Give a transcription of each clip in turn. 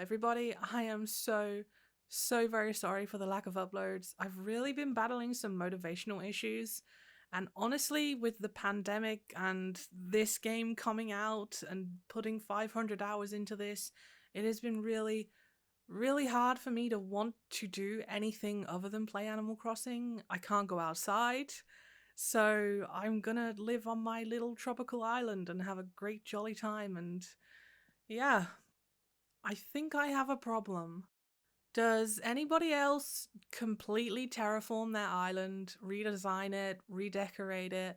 everybody. I am so very sorry for the lack of uploads. I've really been battling some motivational issues. And honestly, with the pandemic and this game coming out and putting 500 hours into this, it has been really hard for me to want to do anything other than play Animal Crossing. I can't go outside. So I'm gonna live on my little tropical island and have a great jolly time. And yeah, I think I have a problem. Does anybody else completely terraform their island, redesign it, redecorate it,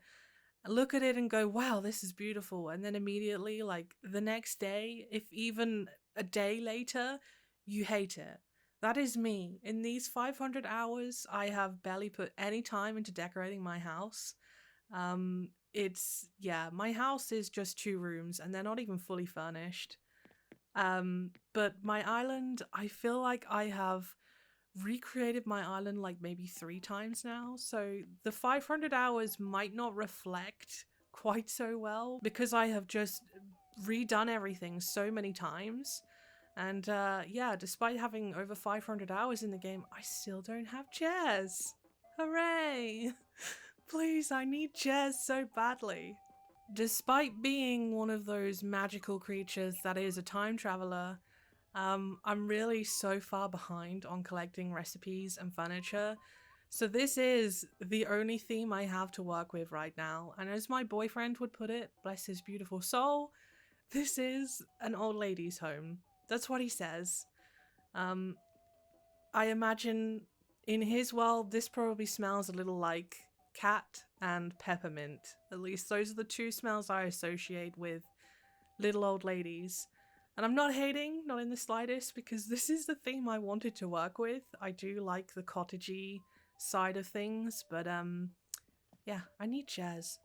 look at it and go, wow, this is beautiful, and then immediately, like the next day, if even a day later, you hate it? That is me. In these 500 hours, I have barely put any time into decorating my house. Yeah, my house is just 2 rooms and they're not even fully furnished. But my island, I feel like I have recreated my island like maybe 3 times now. So the 500 hours might not reflect quite so well because I have just redone everything so many times. And yeah, despite having over 500 hours in the game, I still don't have chairs. Hooray! Please, I need chairs so badly. Despite being one of those magical creatures that is a time traveler, I'm really so far behind on collecting recipes and furniture. So this is the only theme I have to work with right now. And as my boyfriend would put it, bless his beautiful soul, this is an old lady's home. That's what he says. I imagine in his world, this probably smells a little like cat and peppermint. At least those are the 2 smells I associate with little old ladies. And I'm not hating, not in the slightest, because this is the theme I wanted to work with. I do like the cottagey side of things, but yeah, I need chairs.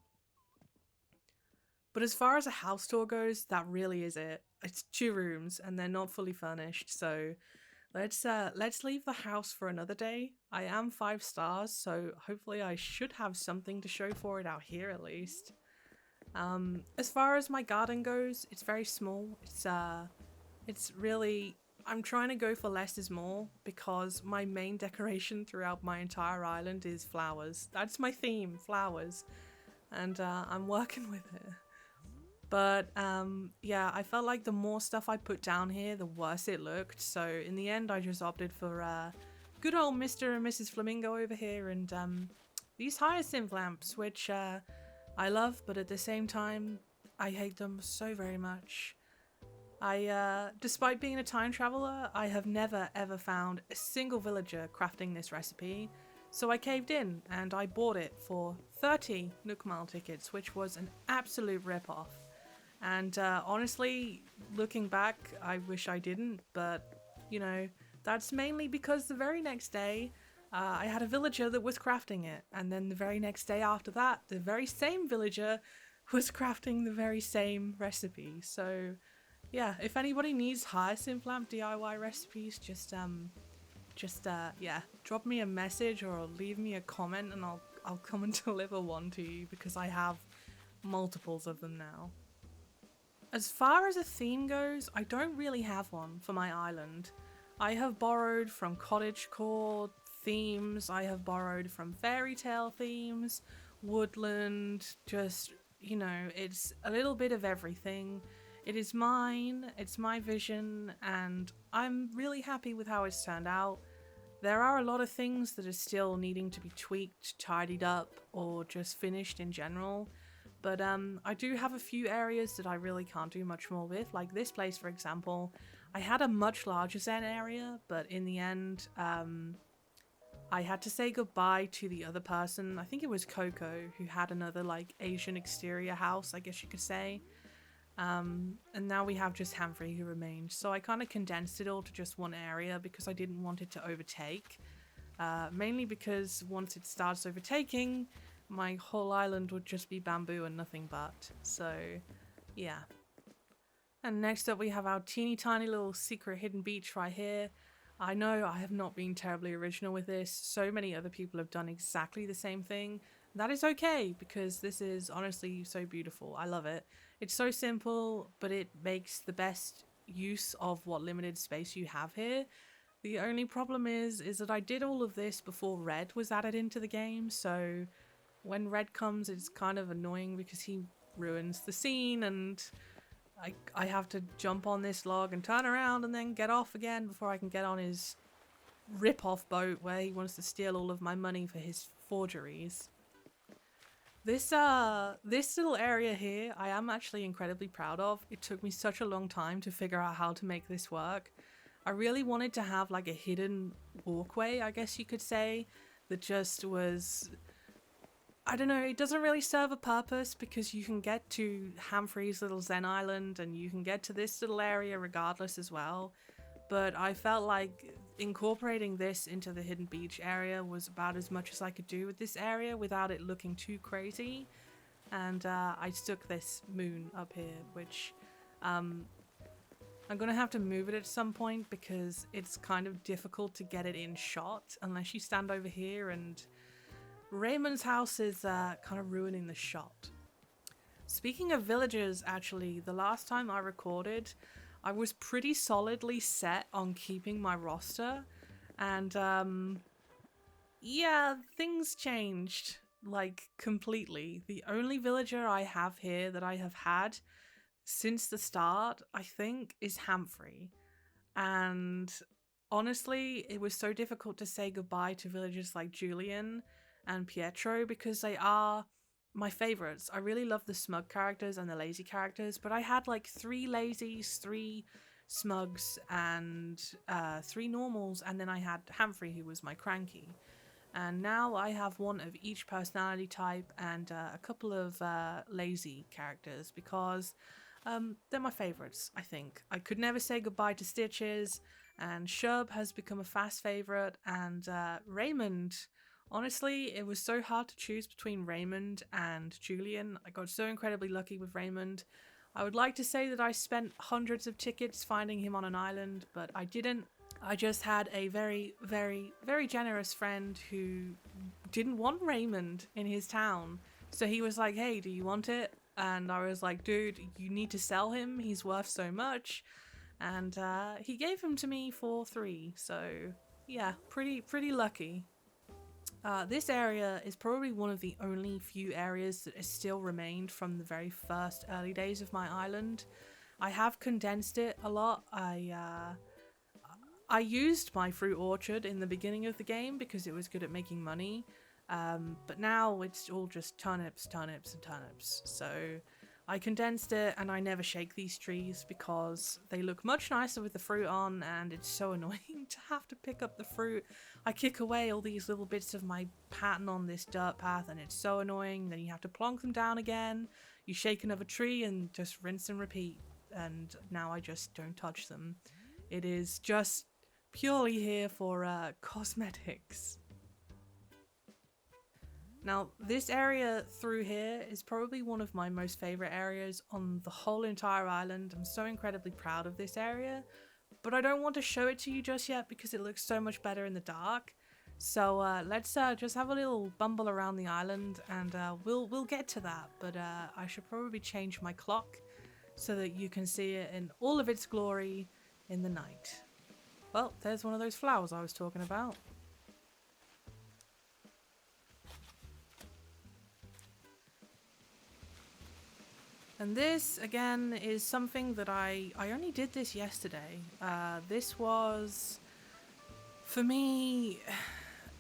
But as far as a house tour goes, that really is it. It's 2 rooms and they're not fully furnished, so let's leave the house for another day. I am 5 stars, so hopefully I should have something to show for it out here at least. As far as my garden goes, it's very small. It's really, I'm trying to go for less is more because my main decoration throughout my entire island is flowers. That's my theme, flowers. And I'm working with it. But yeah, I felt like the more stuff I put down here, the worse it looked. So in the end, I just opted for good old Mr. and Mrs. Flamingo over here and these hyacinth lamps, which I love, but at the same time, I hate them so very much. Despite being a time traveler, I have never ever found a single villager crafting this recipe. So I caved in and I bought it for 30 Nook Mile tickets, which was an absolute rip-off. And honestly, looking back, I wish I didn't, but you know, that's mainly because the very next day, I had a villager that was crafting it, and then the very next day after that, the very same villager was crafting the very same recipe. So yeah, if anybody needs hyacinth lamp DIY recipes, just yeah, drop me a message or leave me a comment and I'll come and deliver one to you because I have multiples of them now. As far as a theme goes, I don't really have one for my island. I have borrowed from cottagecore themes, I have borrowed from fairy tale themes, woodland, just, you know, it's a little bit of everything. It is mine, it's my vision, and I'm really happy with how it's turned out. There are a lot of things that are still needing to be tweaked, tidied up, or just finished in general. But I do have a few areas that I really can't do much more with, like this place for example. I had a much larger zen area, but in the end, I had to say goodbye to the other person. I think it was Coco, who had another like Asian exterior house, I guess you could say. And now we have just Humphrey who remained. So I kind of condensed it all to just one area because I didn't want it to overtake. Mainly because once it starts overtaking, my whole island would just be bamboo and nothing but. So yeah. And next up we have our teeny tiny little secret hidden beach right here. I know I have not been terribly original with this. So many other people have done exactly the same thing. That is okay because this is honestly so beautiful. I love it. It's so simple, but it makes the best use of what limited space you have here. The only problem is that I did all of this before Red was added into the game, so when Red comes it's kind of annoying because he ruins the scene, and I have to jump on this log and turn around and then get off again before I can get on his rip-off boat where he wants to steal all of my money for his forgeries. This little area here I am actually incredibly proud of. It took me such a long time to figure out how to make this work. I really wanted to have like a hidden walkway, I guess you could say, that just was, I don't know, it doesn't really serve a purpose because you can get to Hamfrey's little Zen Island and you can get to this little area regardless as well. But I felt like incorporating this into the hidden beach area was about as much as I could do with this area without it looking too crazy. And I stuck this moon up here, which I'm gonna have to move it at some point because it's kind of difficult to get it in shot unless you stand over here, and Raymond's house is kind of ruining the shot. Speaking of villagers, actually, the last time I recorded, I was pretty solidly set on keeping my roster, and yeah, things changed, like, completely. The only villager I have here that I have had since the start, I think, is Hamfrey. And honestly, it was so difficult to say goodbye to villagers like Julian and Pietro because they are my favorites. I really love the smug characters and the lazy characters, but I had like 3 lazies, 3 smugs, and 3 normals, and then I had Hamfrey, who was my cranky. And now I have one of each personality type and a couple of lazy characters because they're my favorites, I think. I could never say goodbye to Stitches, and Shub has become a fast favorite, and Raymond. Honestly, it was so hard to choose between Raymond and Julian. I got so incredibly lucky with Raymond. I would like to say that I spent hundreds of tickets finding him on an island, but I didn't. I just had a very, very, very generous friend who didn't want Raymond in his town. So he was like, hey, do you want it? And I was like, dude, you need to sell him. He's worth so much. And he gave him to me for 3. So yeah, pretty lucky. This area is probably one of the only few areas that has still remained from the very first early days of my island. I have condensed it a lot. I used my fruit orchard in the beginning of the game because it was good at making money. But now it's all just turnips, turnips, and turnips. So I condensed it, and I never shake these trees because they look much nicer with the fruit on, and it's so annoying to have to pick up the fruit. I kick away all these little bits of my pattern on this dirt path, and it's so annoying. Then you have to plonk them down again. You shake another tree and just rinse and repeat. And now I just don't touch them. It is just purely here for cosmetics. Now, this area through here is probably one of my most favorite areas on the whole entire island. I'm so incredibly proud of this area, but I don't want to show it to you just yet because it looks so much better in the dark. So let's just have a little bumble around the island, and we'll get to that. But I should probably change my clock so that you can see it in all of its glory in the night. Well, there's one of those flowers I was talking about. And this, again, is something that I only did this yesterday. This was, for me,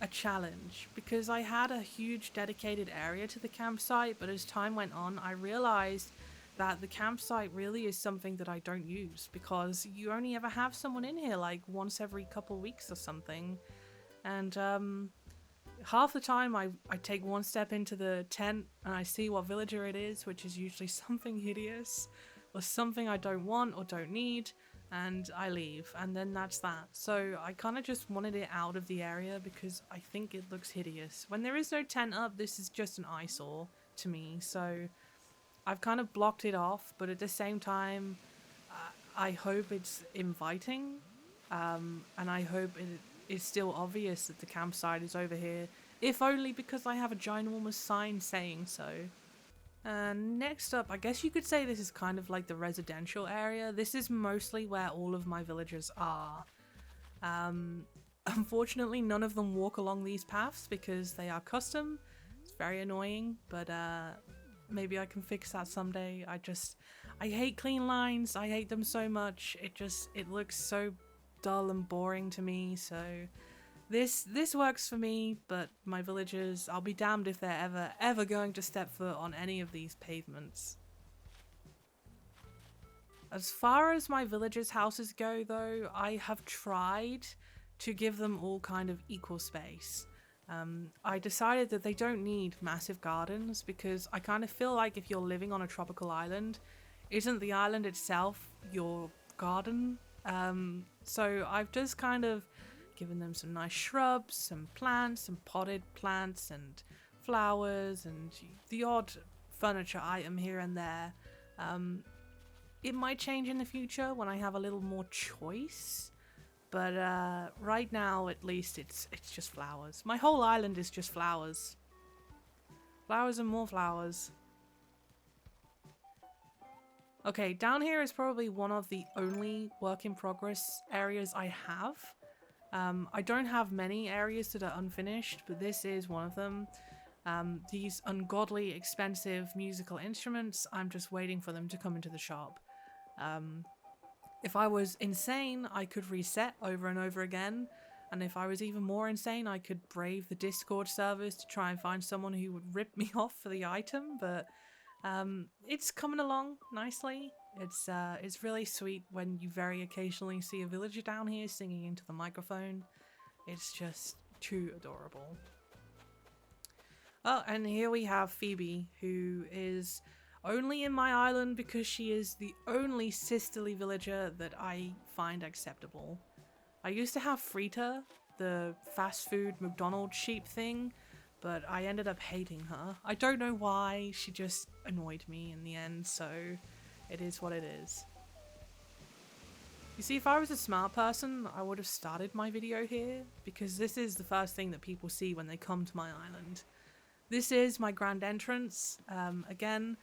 a challenge because I had a huge dedicated area to the campsite, but as time went on, I realized that the campsite really is something that I don't use because you only ever have someone in here like once every couple weeks or something. And half the time I take one step into the tent and I see what villager it is, which is usually something hideous or something I don't want or don't need, and I leave, and then that's that. So I kind of just wanted it out of the area because I think it looks hideous. When there is no tent up, this is just an eyesore to me, so I've kind of blocked it off, but at the same time I hope it's inviting, and I hope it's still obvious that the campsite is over here, if only because I have a ginormous sign saying so. Next up, I guess you could say this is kind of like the residential area. This is mostly where all of my villagers are. Unfortunately, none of them walk along these paths because they are custom. It's very annoying, but maybe I can fix that someday. I hate clean lines. I hate them so much. It looks so dull and boring to me, so this works for me, but my villagers, I'll be damned if they're ever going to step foot on any of these pavements. As far as my villagers' houses go though, I have tried to give them all kind of equal space. I decided that they don't need massive gardens because I kind of feel like if you're living on a tropical island, isn't the island itself your garden? So I've just kind of given them some nice shrubs, some plants, some potted plants and flowers and the odd furniture item here and there. It might change in the future when I have a little more choice, but right now at least it's just flowers. My whole island is just flowers. Flowers and more flowers. Okay, down here is probably one of the only work in progress areas I have. I don't have many areas that are unfinished, but this is one of them. These ungodly expensive musical instruments, I'm just waiting for them to come into the shop. If I was insane, I could reset over and over again, and if I was even more insane, I could brave the Discord servers to try and find someone who would rip me off for the item, but it's coming along nicely. It's really sweet when you very occasionally see a villager down here singing into the microphone. It's just too adorable. Oh, and here we have Phoebe, who is only in my island because she is the only sisterly villager that I find acceptable. I used to have Frita, the fast food McDonald's sheep thing, but I ended up hating her. I don't know why, she just annoyed me in the end, so it is what it is. You see, if I was a smart person, I would have started my video here, because this is the first thing that people see when they come to my island. This is my grand entrance. Again,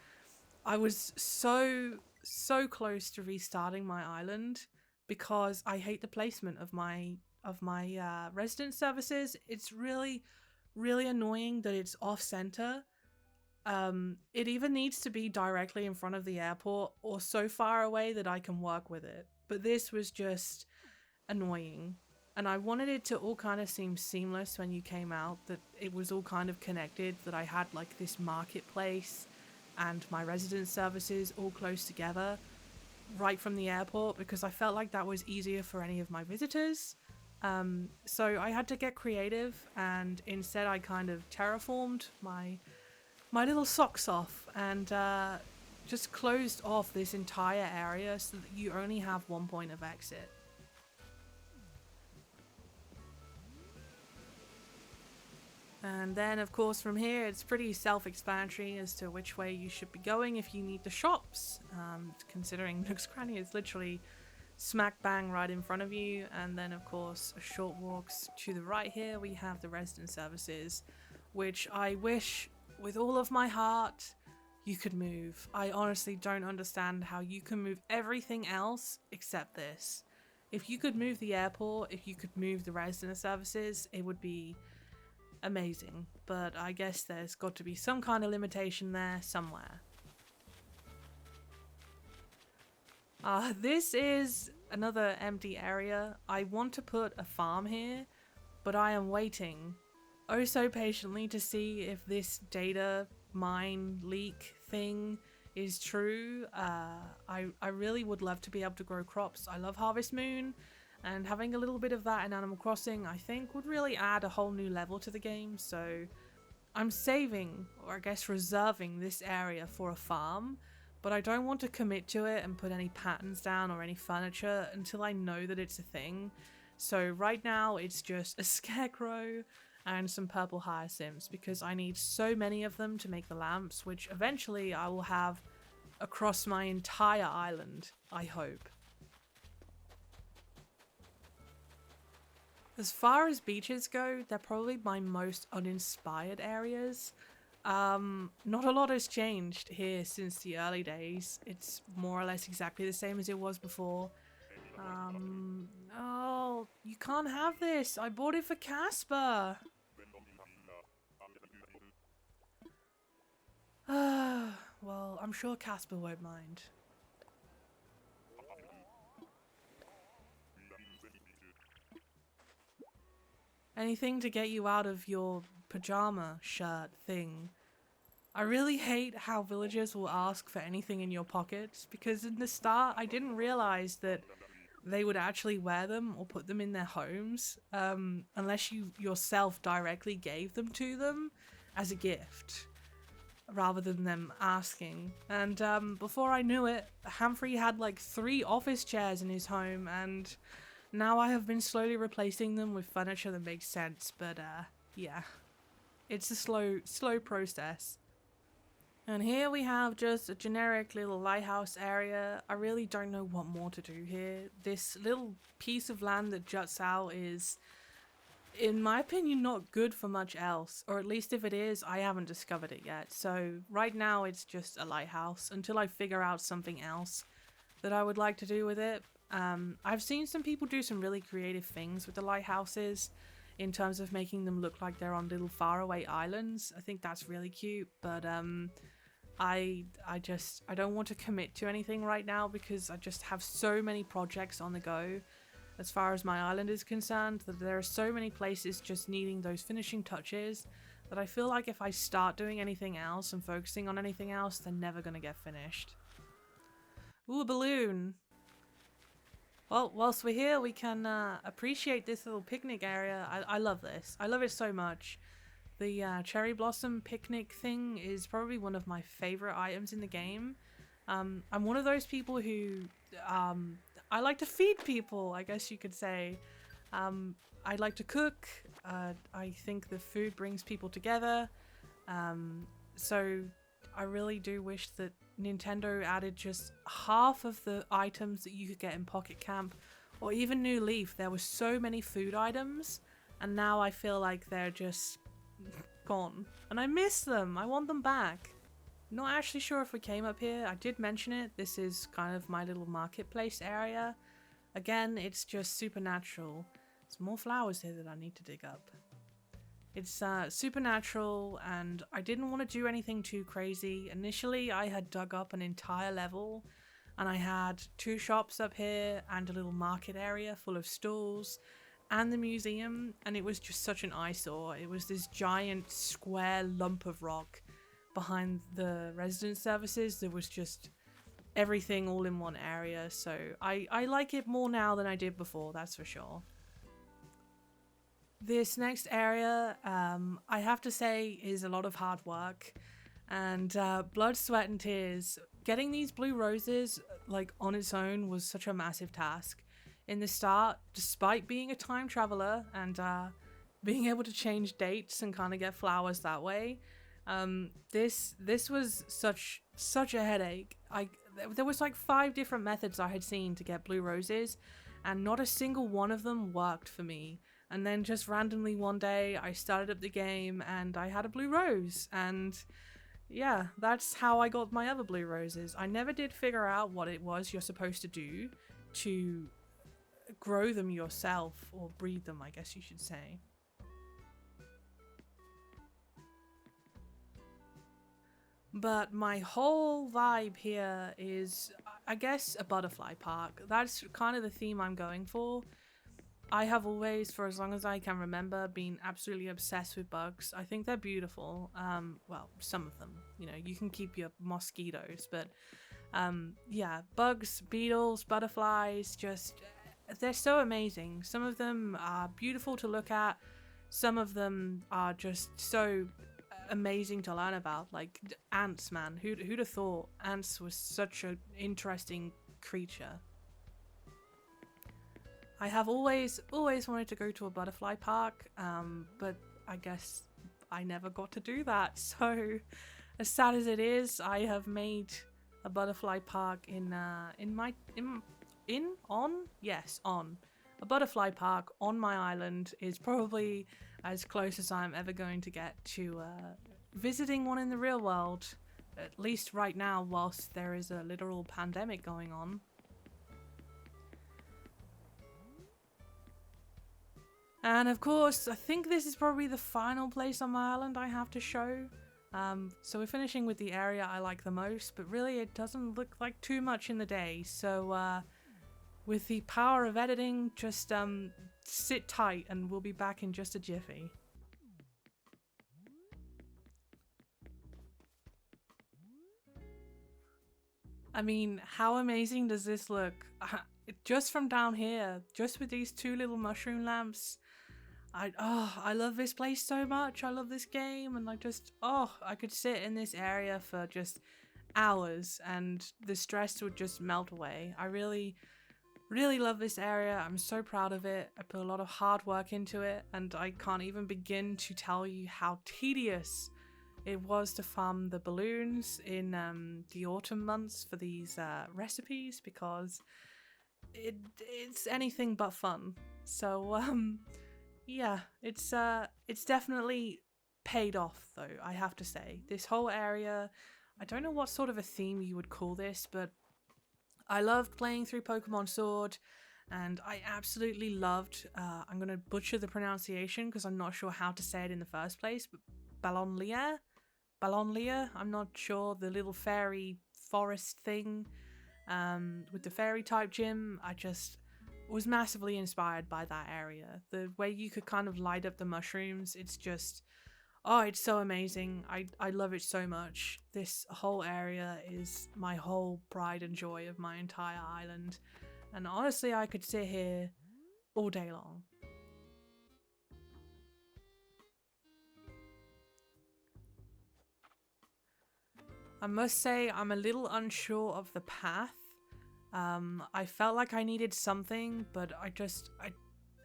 I was so close to restarting my island because I hate the placement of my resident services. It's really annoying that it's off center. It either needs to be directly in front of the airport or so far away that I can work with it. But this was just annoying. And I wanted it to all kind of seem seamless when you came out, that it was all kind of connected, that I had like this marketplace and my resident services all close together right from the airport, because I felt like that was easier for any of my visitors. So I had to get creative, and instead I kind of terraformed my little socks off and just closed off this entire area so that you only have one point of exit. And then, of course, from here, it's pretty self-explanatory as to which way you should be going if you need the shops. Considering Nook's Cranny is literally smack bang right in front of you. And then, of course, a short walks to the right here, we have the resident services, which I wish with all of my heart you could move. I honestly don't understand how you can move everything else except this. If you could move the airport, if you could move the resident services, it would be amazing, but I guess there's got to be some kind of limitation there somewhere. This is another empty area. I want to put a farm here, but I am waiting oh so patiently to see if this data mine leak thing is true. I really would love to be able to grow crops. I love Harvest Moon, and having a little bit of that in Animal Crossing, I think, would really add a whole new level to the game. So I'm saving, or I guess reserving, this area for a farm, but I don't want to commit to it and put any patterns down or any furniture until I know that it's a thing. So right now it's just a scarecrow and some purple hyacinths, because I need so many of them to make the lamps, which eventually I will have across my entire island, I hope. As far as beaches go, they're probably my most uninspired areas. Not a lot has changed here since the early days. It's more or less exactly the same as it was before. Oh, you can't have this. I bought it for Casper. Well, I'm sure Casper won't mind. Anything to get you out of your pajama shirt thing. I really hate how villagers will ask for anything in your pockets, because in the start I didn't realize that they would actually wear them or put them in their homes, unless you yourself directly gave them to them as a gift, rather than them asking. And before I knew it, Humphrey had like 3 office chairs in his home, and now I have been slowly replacing them with furniture that makes sense, but yeah. It's a slow process. And here we have just a generic little lighthouse area. I really don't know what more to do here. This little piece of land that juts out is, in my opinion, not good for much else. Or at least if it is, I haven't discovered it yet. So right now it's just a lighthouse until I figure out something else that I would like to do with it. I've seen some people do some really creative things with the lighthouses in terms of making them look like they're on little faraway islands. I think that's really cute, but I don't want to commit to anything right now because I just have so many projects on the go as far as my island is concerned, that there are so many places just needing those finishing touches that I feel like if I start doing anything else and focusing on anything else, they're never gonna get finished. Ooh, a balloon. Well, whilst we're here, we can appreciate this little picnic area. I love this. I love it so much. The cherry blossom picnic thing is probably one of my favorite items in the game. I'm one of those people who I like to feed people, I guess you could say. I like to cook. I think the food brings people together. So I really do wish that Nintendo added just half of the items that you could get in Pocket Camp or even New Leaf. There were so many food items, and now I feel like they're just gone. And I miss them. I want them back. Not actually sure if we came up here. I did mention it. This is kind of my little marketplace area. Again, it's just supernatural. There's more flowers here that I need to dig up. It's supernatural, and I didn't want to do anything too crazy. Initially, I had dug up an entire level, and I had 2 shops up here and a little market area full of stalls and the museum, and it was just such an eyesore. It was this giant square lump of rock behind the resident services. There was just everything all in one area, so I like it more now than I did before, that's for sure. This next area, I have to say, is a lot of hard work and blood, sweat and tears. Getting these blue roses like on its own was such a massive task. In the start, despite being a time traveler and being able to change dates and kind of get flowers that way, this was such a headache. There was like 5 different methods I had seen to get blue roses, and not a single one of them worked for me. And then just randomly one day I started up the game and I had a blue rose, and yeah, that's how I got my other blue roses. I never did figure out what it was you're supposed to do to grow them yourself, or breed them, I guess you should say. But my whole vibe here is, I guess, a butterfly park. That's kind of the theme I'm going for. I have always, for as long as I can remember, been absolutely obsessed with bugs. I think they're beautiful. Well, some of them. You know, you can keep your mosquitoes, but yeah, bugs, beetles, butterflies, just, they're so amazing. Some of them are beautiful to look at. Some of them are just so amazing to learn about. Like ants, man. Who'd have thought ants was such an interesting creature? I have always wanted to go to a butterfly park, but I guess I never got to do that. So, as sad as it is, I have made a butterfly park on a butterfly park on my island is probably as close as I'm ever going to get to visiting one in the real world, at least right now whilst there is a literal pandemic going on. And of course, I think this is probably the final place on my island I have to show. So we're finishing with the area I like the most, but really it doesn't look like too much in the day. So with the power of editing, just sit tight and we'll be back in just a jiffy. I mean, how amazing does this look? Just from down here, just with these two little mushroom lamps. I love this place so much. I love this game, and I could sit in this area for just hours and the stress would just melt away. I really love this area. I'm so proud of it. I put a lot of hard work into it, and I can't even begin to tell you how tedious it was to farm the balloons in the autumn months for these recipes, because it's anything but fun. So yeah, it's definitely paid off though, I have to say. This whole area, I don't know what sort of a theme you would call this, but I loved playing through Pokemon Sword, and I absolutely loved, I'm going to butcher the pronunciation because I'm not sure how to say it in the first place, but Ballonlea, I'm not sure, the little fairy forest thing with the fairy type gym. I just was massively inspired by that area. The way you could kind of light up the mushrooms, it's just, oh, it's so amazing. I love it so much. This whole area is my whole pride and joy of my entire island. And honestly, I could sit here all day long. I must say I'm a little unsure of the path. I felt like I needed something, but I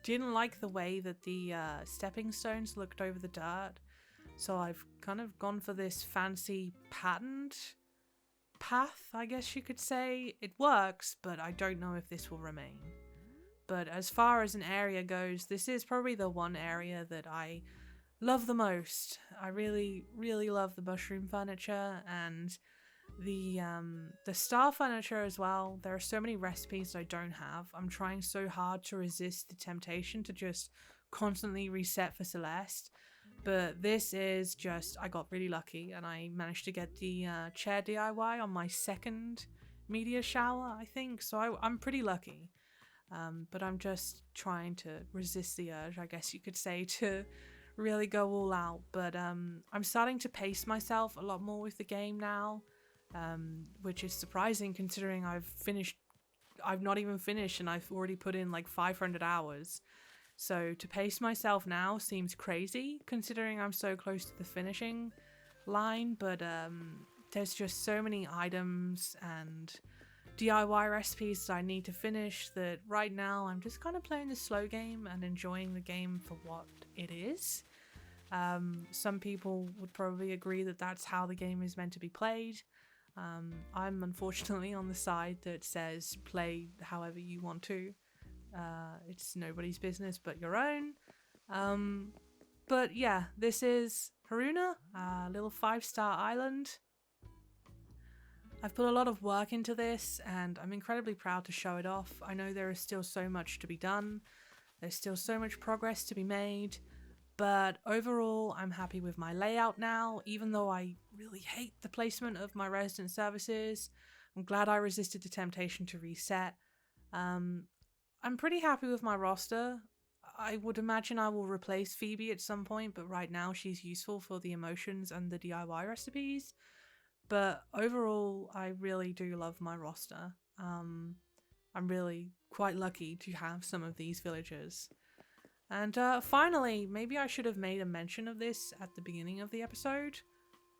didn't like the way that the stepping stones looked over the dirt. So I've kind of gone for this fancy patterned path, I guess you could say. It works, but I don't know if this will remain. But as far as an area goes, this is probably the one area that I love the most. I really love the mushroom furniture and the star furniture as well. There are so many recipes I don't have. I'm trying so hard to resist the temptation to just constantly reset for Celeste. But this is just, I got really lucky and I managed to get the chair DIY on my second media shower, I think. So I'm pretty lucky. But I'm just trying to resist the urge, I guess you could say, to really go all out. But I'm starting to pace myself a lot more with the game now, which is surprising considering I've not even finished and I've already put in like 500 hours. So to pace myself now seems crazy considering I'm so close to the finishing line, but there's just so many items and DIY recipes that I need to finish that right now I'm just kind of playing the slow game and enjoying the game for what it is. Some people would probably agree that that's how the game is meant to be played. I'm unfortunately on the side that says play however you want to. It's nobody's business but your own. But yeah, this is Haruna, a little 5-star island. I've put a lot of work into this and I'm incredibly proud to show it off. I know there is still so much to be done. There's still so much progress to be made. But overall, I'm happy with my layout now, even though I really hate the placement of my resident services. I'm glad I resisted the temptation to reset. I'm pretty happy with my roster. I would imagine I will replace Phoebe at some point, but right now she's useful for the emotions and the DIY recipes. But overall, I really do love my roster. I'm really quite lucky to have some of these villagers. And finally, maybe I should have made a mention of this at the beginning of the episode,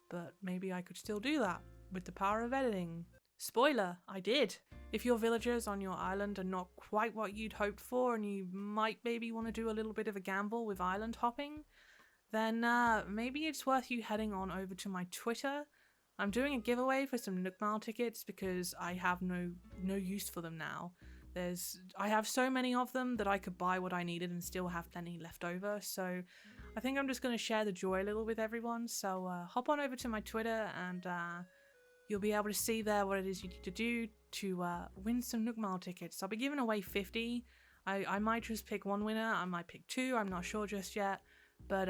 but maybe I could still do that with the power of editing. Spoiler, I did. If your villagers on your island are not quite what you'd hoped for and you might maybe want to do a little bit of a gamble with island hopping, then maybe it's worth you heading on over to my Twitter. I'm doing a giveaway for some Nook Mile tickets because I have no use for them now. I have so many of them that I could buy what I needed and still have plenty left over, so I think I'm just going to share the joy a little with everyone. So hop on over to my Twitter and you'll be able to see there what it is you need to do to win some Nook Mile tickets. I'll be giving away 50. I might just pick one winner. I might pick two. I'm not sure just yet. But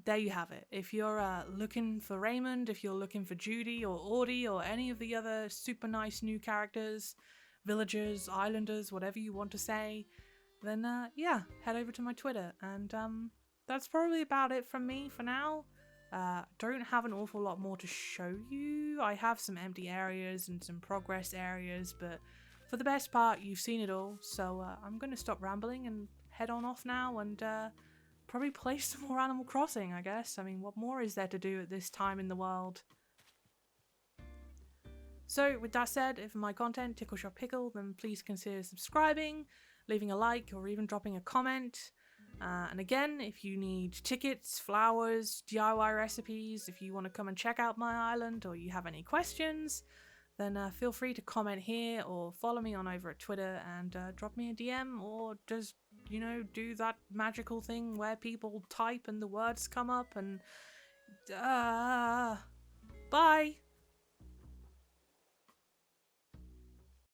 there you have it. If you're looking for Raymond, if you're looking for Judy or Audie or any of the other super nice new characters, villagers, islanders, whatever you want to say, then yeah, head over to my Twitter. And that's probably about it from me for now. Don't have an awful lot more to show you. I have some empty areas and some progress areas, but for the best part, you've seen it all. So I'm going to stop rambling and head on off now and probably play some more Animal Crossing, I guess. I mean, what more is there to do at this time in the world? So with that said, if my content tickles your pickle, then please consider subscribing, leaving a like, or even dropping a comment. And again, if you need tickets, flowers, DIY recipes, if you want to come and check out my island, or you have any questions, then feel free to comment here or follow me on over at Twitter and drop me a DM, or just, you know, do that magical thing where people type and the words come up and... bye!